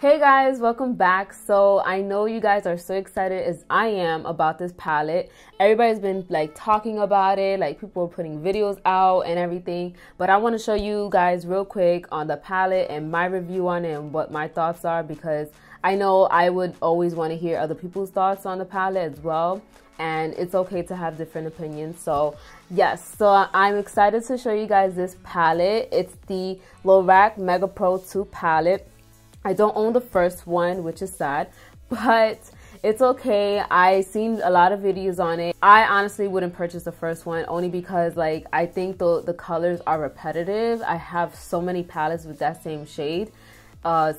Hey guys, welcome back. So I know you guys are so excited as I am about this palette. Everybody's been like talking about it, like people are putting videos out and everything, but I want to show you guys real quick on the palette and my review on it and what my thoughts are, because I know I would always want to hear other people's thoughts on the palette as well, and it's okay to have different opinions. So yes, so I'm excited to show you guys this palette. It's the Lorac Mega Pro 2 palette. I don't own the first one, which is sad, but it's okay. I've seen a lot of videos on it. I honestly wouldn't purchase the first one only because like I think the colors are repetitive. I have so many palettes with that same shade,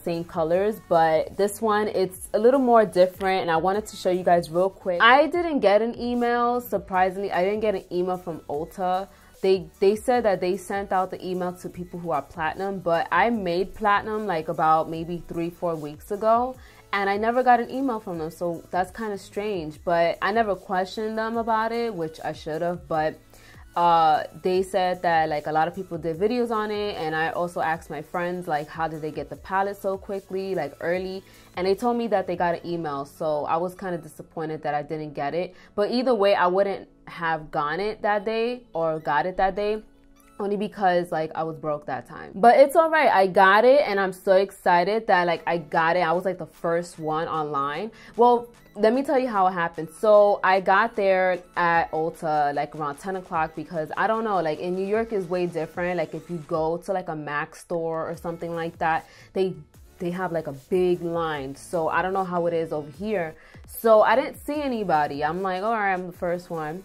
same colors, but this one, it's a little more different and I wanted to show you guys real quick. I didn't get an email, surprisingly. I didn't get an email from Ulta. They said that they sent out the email to people who are platinum, but I made platinum like about maybe 3-4 weeks ago and I never got an email from them, so that's kind of strange. But I never questioned them about it, which I should have, but they said that like a lot of people did videos on it, and I also asked my friends like how did they get the palette so quickly, like early, and they told me that they got an email. So I was kind of disappointed that I didn't get it, but either way I wouldn't have gotten it that day or got it that day, only because like I was broke that time. But it's all right, I got it and I'm so excited that like I got it. I was like the first one online. Well, let me tell you how it happened. So I got there at Ulta like around 10 o'clock because I don't know, like in New York is way different. Like if you go to like a Mac store or something like that, they have like a big line. So I don't know how it is over here. So I didn't see anybody. I'm like, all right, I'm the first one.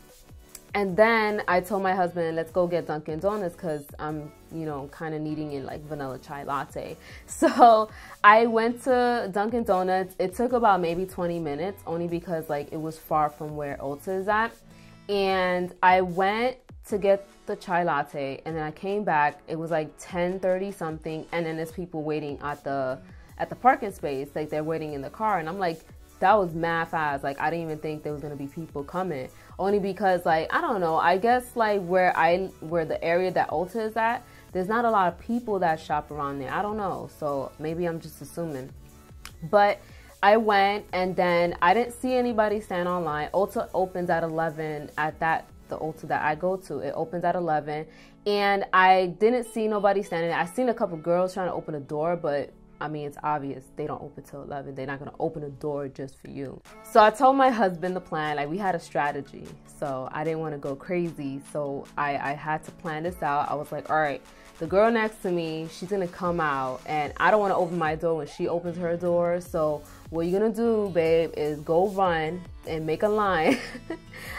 And then I told my husband, let's go get Dunkin' Donuts because I'm, you know, kind of needing it like vanilla chai latte. So I went to Dunkin' Donuts. It took about maybe 20 minutes only because like it was far from where Ulta is at. And I went to get the chai latte and then I came back. It was like 10:30 something. And then there's people waiting at the parking space. Like they're waiting in the car. And I'm like, that was mad fast. Like I didn't even think there was gonna be people coming. Only because like, I don't know, I guess like where the area that Ulta is at, there's not a lot of people that shop around there. I don't know. So maybe I'm just assuming. But I went and then I didn't see anybody stand online. Ulta opens at 11 at the Ulta that I go to. It opens at 11 and I didn't see nobody standing there. I seen a couple girls trying to open a door, but I mean, it's obvious they don't open till 11. They're not gonna open a door just for you. So I told my husband the plan. Like we had a strategy. So I didn't want to go crazy. So I had to plan this out. I was like, all right, the girl next to me, she's gonna come out and I don't want to open my door when she opens her door. So what you're gonna do, babe, is go run and make a line.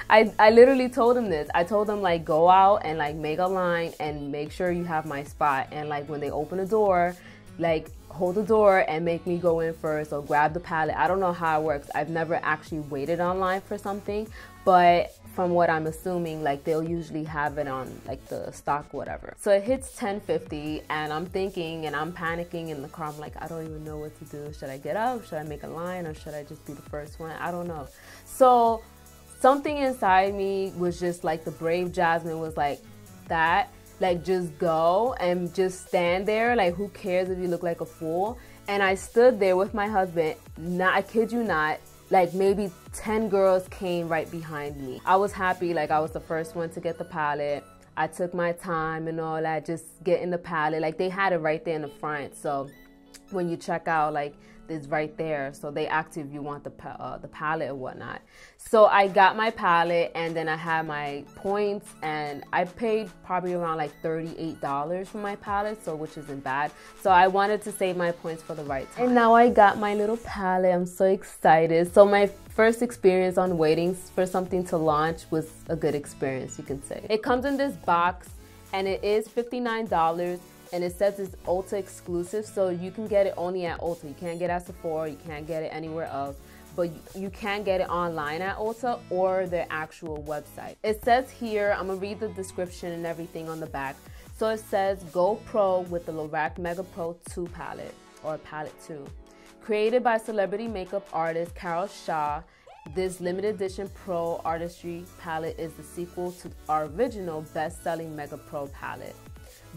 I literally told him this. I told him like, go out and like make a line and make sure you have my spot. And like when they open the door, like hold the door and make me go in first or grab the palette. I don't know how it works. I've never actually waited online for something, but from what I'm assuming, like they'll usually have it on like the stock, whatever. So it hits 10:50 and I'm thinking and I'm panicking in the car. I'm like, I don't even know what to do. Should I get up? Should I make a line or should I just be the first one? I don't know. So something inside me was just like the brave Jasmine was like that. Like just go and just stand there. Like who cares if you look like a fool? And I stood there with my husband. Not, I kid you not, like maybe 10 girls came right behind me. I was happy, like I was the first one to get the palette. I took my time and all that, just getting the palette. Like they had it right there in the front. So when you check out, like it's right there. So they asked you if you want the palette or whatnot. So I got my palette and then I had my points and I paid probably around like $38 for my palette, so which isn't bad. So I wanted to save my points for the right time. And now I got my little palette. I'm so excited. So my first experience on waiting for something to launch was a good experience, you can say. It comes in this box and it is $59. And it says it's Ulta exclusive, so you can get it only at Ulta. You can't get it at Sephora, you can't get it anywhere else, but you can get it online at Ulta or their actual website. It says here, I'm gonna read the description and everything on the back. So it says, go pro with the Lorac Mega Pro 2 palette, or palette 2. Created by celebrity makeup artist Carol Shaw, this limited edition Pro Artistry palette is the sequel to our original best-selling Mega Pro palette.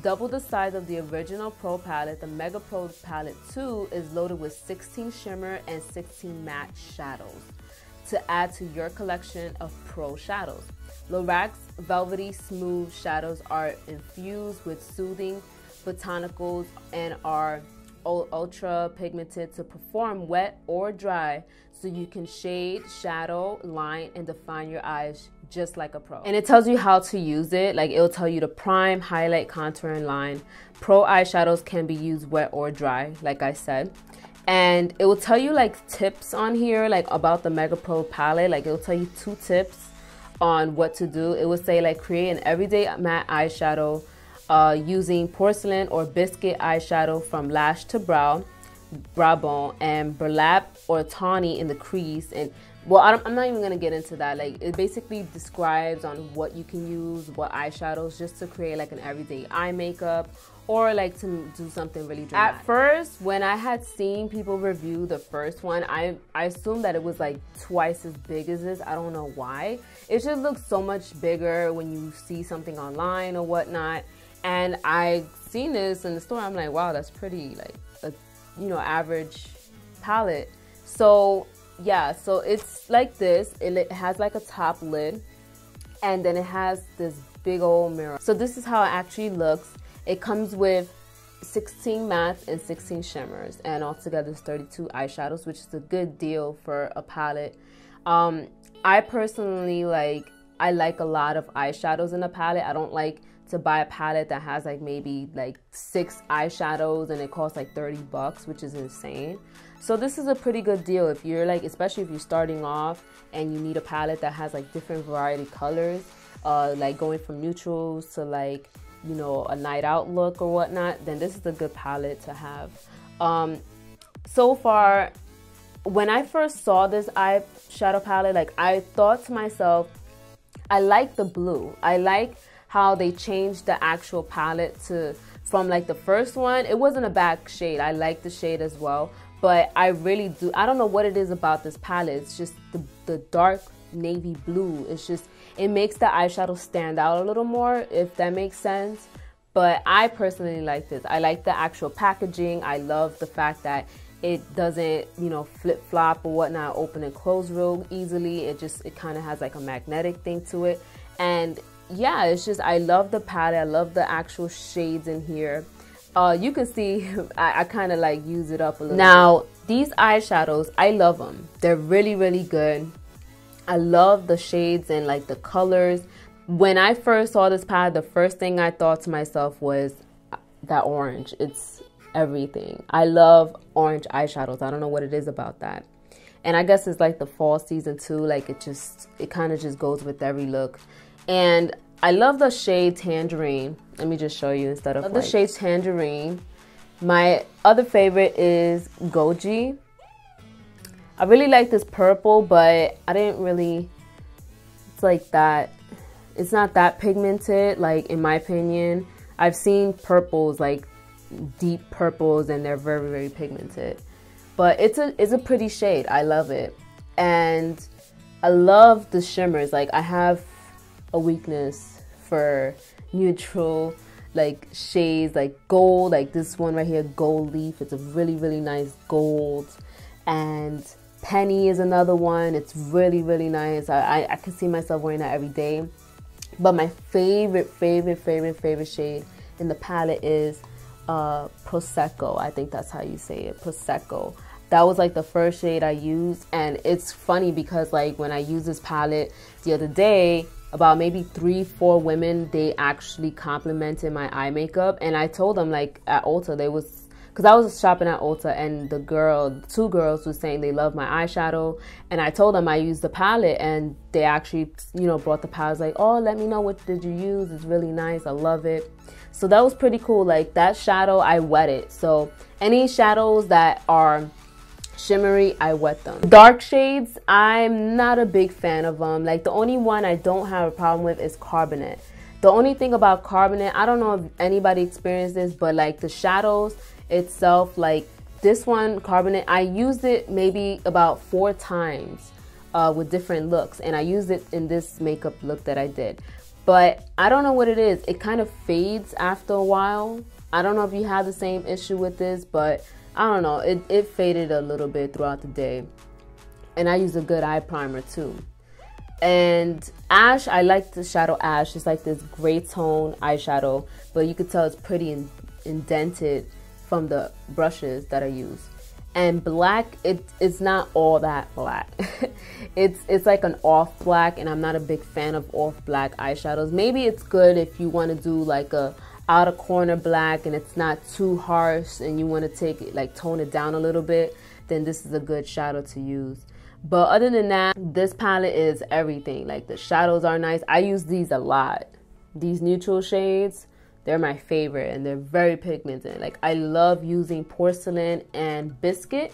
Double the size of the original Pro palette, the Mega Pro palette 2 is loaded with 16 shimmer and 16 matte shadows to add to your collection of Pro shadows. Lorac's velvety smooth shadows are infused with soothing botanicals and are ultra pigmented to perform wet or dry, so you can shade, shadow, line, and define your eyes just like a pro. And it tells you how to use it. Like, it'll tell you to prime, highlight, contour, and line. Pro eyeshadows can be used wet or dry, like I said. And it will tell you like tips on here, like about the Mega Pro palette. Like, it'll tell you 2 tips on what to do. It will say like create an everyday matte eyeshadow using porcelain or biscuit eyeshadow from lash to brow bone, and burlap or tawny in the crease. And well, I'm not even gonna get into that. Like, it basically describes on what you can use, what eyeshadows, just to create like an everyday eye makeup, or like to do something really dramatic. At first, when I had seen people review the first one, I assumed that it was like twice as big as this. I don't know why. It just looks so much bigger when you see something online or whatnot. And I seen this in the store. I'm like, wow, that's pretty like a, you know, average palette. So yeah, so it's like this. It has like a top lid, and then it has this big old mirror. So this is how it actually looks. It comes with 16 mattes and 16 shimmers, and altogether it's 32 eyeshadows, which is a good deal for a palette. I personally I like a lot of eyeshadows in a palette. I don't like to buy a palette that has like maybe like 6 eyeshadows and it costs like 30 bucks, which is insane. So this is a pretty good deal if you're like, especially if you're starting off and you need a palette that has like different variety colors, like going from neutrals to like, you know, a night out look or whatnot, then this is a good palette to have. So far, when I first saw this eyeshadow palette, like, I thought to myself, I like the blue. I like how they changed the actual palette from like the first one. It wasn't a bad shade. I like the shade as well, but I really do. I don't know what it is about this palette. It's just the dark navy blue. It's just, it makes the eyeshadow stand out a little more, if that makes sense. But I personally like this. I like the actual packaging. I love the fact that it doesn't, you know, flip flop or whatnot, open and close real easily. It kind of has like a magnetic thing to it. And yeah, it's just, I love the palette. I love the actual shades in here. You can see I kind of like use it up a little. Now, these eyeshadows, I love them. They're really, really good. I love the shades and like the colors. When I first saw this palette, the first thing I thought to myself was that orange. It's everything. I love orange eyeshadows. I don't know what it is about that. And I guess it's like the fall season too. Like, it kind of just goes with every look. And I love the shade Tangerine. Let me just show you instead of the shade Tangerine. My other favorite is Goji. I really like this purple, but I didn't really, it's like that. It's not that pigmented, like, in my opinion. I've seen purples, like deep purples, and they're very, very pigmented. But it's a pretty shade. I love it. And I love the shimmers. Like, I have a weakness for neutral like shades, like gold, like this one right here, Gold Leaf. It's a really, really nice gold. And Penny is another one. It's really, really nice. I can see myself wearing that every day. But my favorite shade in the palette is Prosecco. I think that's how you say it, Prosecco. That was like the first shade I used. And it's funny because like when I used this palette the other day, about maybe 3-4 women, they actually complimented my eye makeup. And I told them, like, at Ulta, because I was shopping at Ulta, and the 2 girls were saying they love my eyeshadow. And I told them I used the palette, and they actually, you know, brought the palette, like, oh, let me know what did you use. It's really nice. I love it. So that was pretty cool. Like, that shadow, I wet it. So any shadows that are shimmery, I wet them. Dark shades, I'm not a big fan of them. Like, the only one I don't have a problem with is Carbonate. The only thing about Carbonate, I don't know if anybody experienced this, but like the shadows itself, like this one, Carbonate, I used it maybe about 4 times with different looks, and I used it in this makeup look that I did. but I don't know what it is. It kind of fades after a while. I don't know if you have the same issue with this, but I don't know. It faded a little bit throughout the day. And I use a good eye primer too. And ash, I like the shadow ash. It's like this gray tone eyeshadow, but you could tell it's pretty indented from the brushes that I use. And black, it's not all that black. it's like an off black, and I'm not a big fan of off black eyeshadows. Maybe it's good if you want to do like a outer corner black and it's not too harsh and you want to take it, like tone it down a little bit, then this is a good shadow to use. But other than that, this palette is everything. Like the shadows are nice. I use these a lot. These neutral shades, they're my favorite, and they're very pigmented. Like I love using Porcelain and Biscuit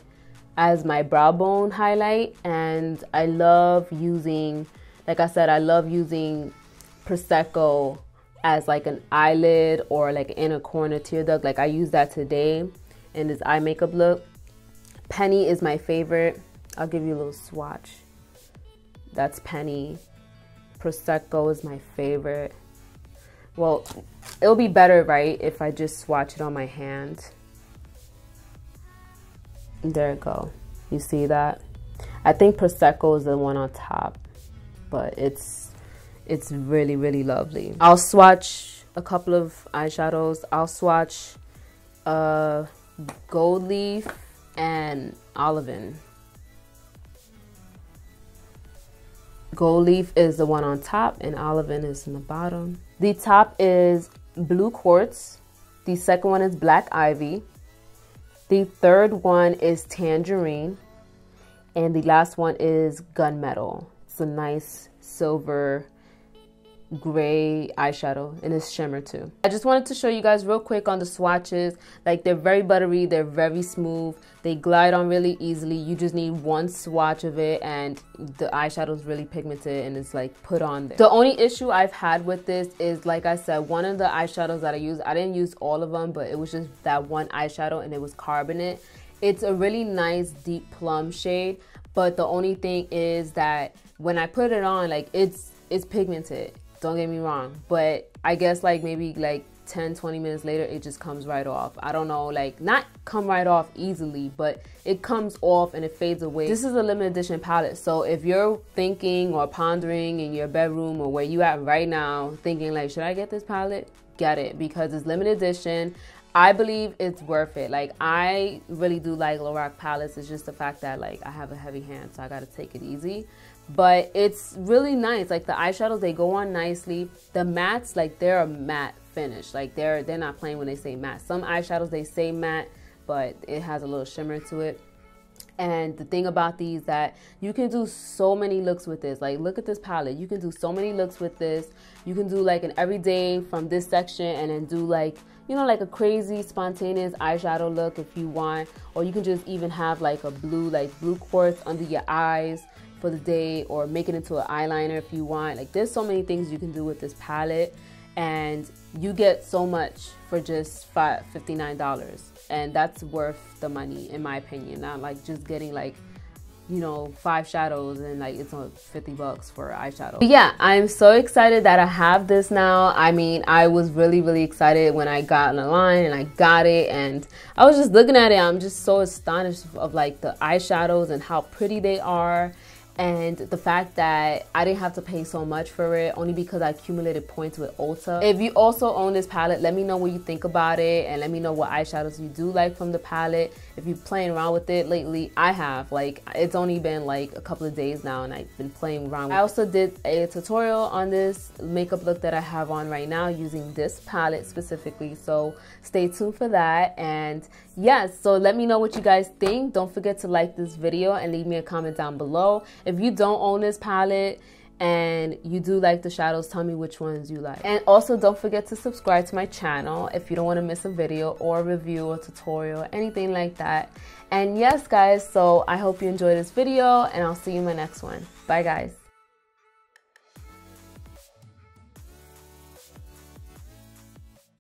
as my brow bone highlight, and I love using, like I said, I love using Prosecco as like an eyelid or like an inner corner tear duct. Like I use that today in this eye makeup look. Penny is my favorite. I'll give you a little swatch. That's Penny. Prosecco is my favorite. Well, it'll be better, right, if I just swatch it on my hand. There you go. You see that? I think Prosecco is the one on top, but it's really, really lovely. I'll swatch a couple of eyeshadows. I'll swatch Gold Leaf and Olivine. Gold Leaf is the one on top and Olivine is in the bottom. The top is Blue Quartz. The second one is Black Ivy. The third one is Tangerine. And the last one is Gunmetal. It's a nice silver gray eyeshadow, and it's shimmer too. I just wanted to show you guys real quick on the swatches. Like they're very buttery, they're very smooth, they glide on really easily. You just need one swatch of it and the eyeshadow is really pigmented and it's like put on there. The only issue I've had with this is, like I said, one of the eyeshadows that I used, I didn't use all of them, but it was just that one eyeshadow and it was Carbonate. It's a really nice deep plum shade, but the only thing is that when I put it on, like it's pigmented. Don't get me wrong, but I guess like maybe like 10-20 minutes later it just comes right off. I don't know, like not come right off easily, but it comes off and it fades away. This is a limited edition palette, so if you're thinking or pondering in your bedroom or where you at right now thinking like, should I get this palette? Get it, because it's limited edition. I believe it's worth it. Like I really do like Lorac palettes. It's just the fact that like I have a heavy hand, so I gotta take it easy. But it's really nice. Like the eyeshadows, they go on nicely. The mattes, like they're a matte finish. Like they're not playing when they say matte. Some eyeshadows they say matte, but it has a little shimmer to it. And the thing about these that you can do so many looks with this. Like look at this palette. You can do so many looks with this. You can do like an everyday from this section and then do like, you know, like a crazy spontaneous eyeshadow look if you want. Or you can just even have like a blue quartz under your eyes for the day, or make it into an eyeliner if you want. Like there's so many things you can do with this palette, and you get so much for just $59, and that's worth the money in my opinion. Not like just getting like, you know, 5 shadows and like it's on $50 for eyeshadow. But yeah, I'm so excited that I have this now. I mean, I was really excited when I got on the line and I got it, and I was just looking at it. I'm just so astonished of like the eyeshadows and how pretty they are. And the fact that I didn't have to pay so much for it, only because I accumulated points with Ulta. If you also own this palette, let me know what you think about it, and let me know what eyeshadows you do like from the palette. If you're playing around with it lately, I have. Like, it's only been like a couple of days now, and I've been playing around with it. I also did a tutorial on this makeup look that I have on right now using this palette specifically, so stay tuned for that. And yes, so let me know what you guys think. Don't forget to like this video and leave me a comment down below. If you don't own this palette and you do like the shadows, tell me which ones you like. And also don't forget to subscribe to my channel if you don't want to miss a video or a review or tutorial, anything like that. And yes guys, so I hope you enjoyed this video, and I'll see you in my next one. Bye guys.